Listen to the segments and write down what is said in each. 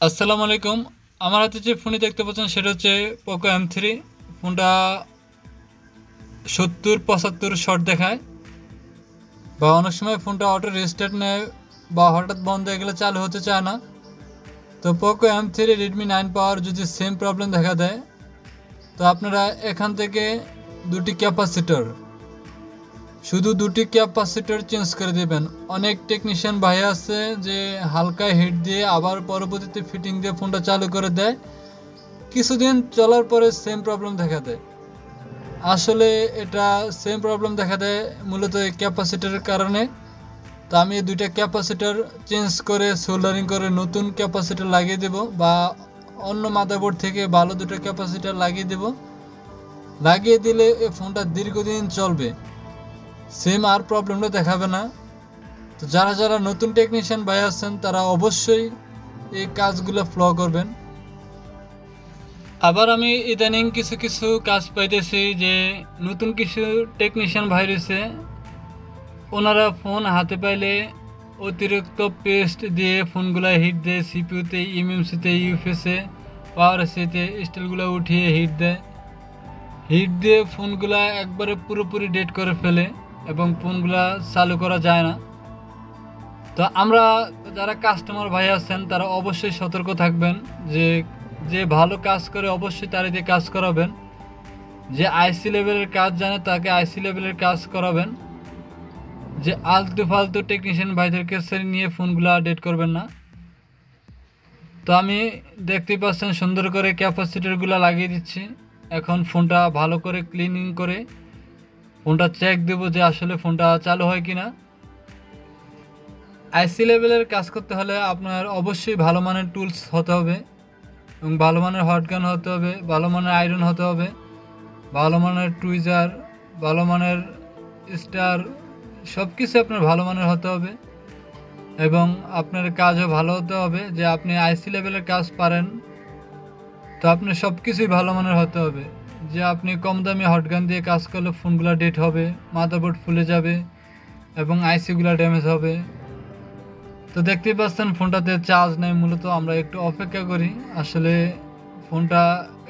আসসালামু আলাইকুম। আমার হাতে যে ফোনটি দেখতে পাচ্ছেন সেটা হচ্ছে পোকো M3। ফোনটা 70-75 শট দেখায়, বা অনেক সময় ফোনটা অটো রেস্টার্ট নেয় বা হঠাৎ বন্ধ হয়ে গেলে চালু হতে চায় না। তো পোকো M3 রেডমি 9 পাওয়ার যদি সেম প্রবলেম দেখা দেয়, তো আপনারা এখান থেকে দুটি ক্যাপাসিটর শুধু দুটি ক্যাপাসিটর চেঞ্জ করে দেবেন। অনেক টেকনিশিয়ান ভাই আছে যে হালকা হিট দিয়ে আবার পরবর্তীতে ফিটিং দিয়ে ফোনটা চালু করে দেয়, কিছুদিন চলার পরে সেম প্রবলেম দেখা দেয়। আসলে এটা সেম প্রবলেম দেখা দেয় মূলত এই ক্যাপাসিটরের কারণে। তো আমি এই দুইটা ক্যাপাসিটর চেঞ্জ করে সোল্ডারিং করে নতুন ক্যাপাসিটর লাগিয়ে দেব, বা অন্য মাদারবোর্ড থেকে ভালো দুটো ক্যাপাসিটর লাগিয়ে দেব। লাগিয়ে দিলে এই ফোনটা দীর্ঘদিন চলবে, সেম আর প্রবলেমটা দেখাবে না। তো যারা যারা নতুন টেকনিশিয়ান ভাই আছেন তারা অবশ্যই এই কাজগুলো ফলো করবেন। আবার আমি ইদানিং কিছু কিছু কাজ পাইতেছি যে নতুন কিছু টেকনিশিয়ান ভাই রয়েছে, ওনারা ফোন হাতে পাইলে অতিরিক্ত পেস্ট দিয়ে ফোনগুলো হিট দেয়, সিপিউতে, এমএমসিতে, ইউএফএসে, পাওয়ার এসিতে স্টিলগুলো উঠিয়ে হিট দেয়। হিট দিয়ে ফোনগুলা একবারে পুরোপুরি ডেড করে ফেলে এবং ফোনগুলা চালু করা যায় না। তো আমরা যারা কাস্টমার ভাই আছেন তারা অবশ্যই সতর্ক থাকবেন যে যে ভালো কাজ করে অবশ্যই তার দিয়ে কাজ করাবেন। যে আইসি লেভেলের কাজ জানে তাকে আইসি লেভেলের কাজ করাবেন। যে আলতু ফালতু টেকনিশিয়ান ভাইদেরকে নিয়ে ফোনগুলো ডেট করবেন না। তো আমি দেখতেই পাচ্ছেন সুন্দর করে ক্যাপাসিটরগুলো লাগিয়ে দিচ্ছি। এখন ফোনটা ভালো করে ক্লিনিং করে ফোনটা চেক দেব যে আসলে ফোনটা চালু হয় কিনা। আইসি লেভেলের কাজ করতে হলে আপনার অবশ্যই ভালো মানের টুলস হতে হবে, এবং ভালো মানের হটগান হতে হবে, ভালো মানের আয়রন হতে হবে, ভালো মানের টুইজার, ভালো মানের স্টার, সব কিছু আপনার ভালো মানের হতে হবে। এবং আপনার কাজও ভালো হতে হবে, যে আপনি আইসি লেভেলের কাজ পারেন, তো আপনার সব কিছুই ভালো মানের হতে হবে। যে আপনি কম দামি হটগান দিয়ে কাজ করলে ফোনগুলো ডেট হবে, মাদারবোর্ড ফুলে যাবে এবং আইসিগুলো ড্যামেজ হবে। তো দেখতেই পাচ্ছেন ফোনটাতে চার্জ নেই, মূলত আমরা একটু অপেক্ষা করি। আসলে ফোনটা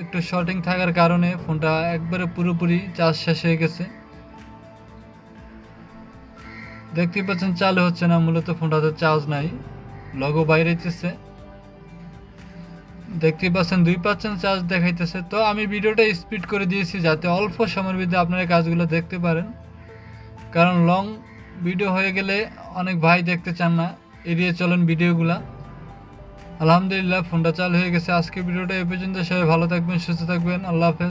একটু শর্টিং থাকার কারণে ফোনটা একবারে পুরোপুরি চার্জ শেষ হয়ে গেছে। দেখতেই পাচ্ছেন চালু হচ্ছে না, মূলত ফোনটাতে চার্জ নাই, লগো বাইরে হইতেছে। দেখতেই পাচ্ছেন 2% চার্জ দেখাইতেছে। তো আমি ভিডিওটা স্পিড করে দিয়েছি যাতে অল্প সময়ের মধ্যে আপনারা কাজগুলো দেখতে পারেন, কারণ লং ভিডিও হয়ে গেলে অনেক ভাই দেখতে চান না, এড়িয়ে চলেন ভিডিওগুলা। আলহামদুলিল্লাহ ফোনটা চালু হয়ে গেছে। আজকে ভিডিওটা এ পর্যন্ত। সবাই ভালো থাকবেন, সুস্থ থাকবেন। আল্লাহ হাফেজ।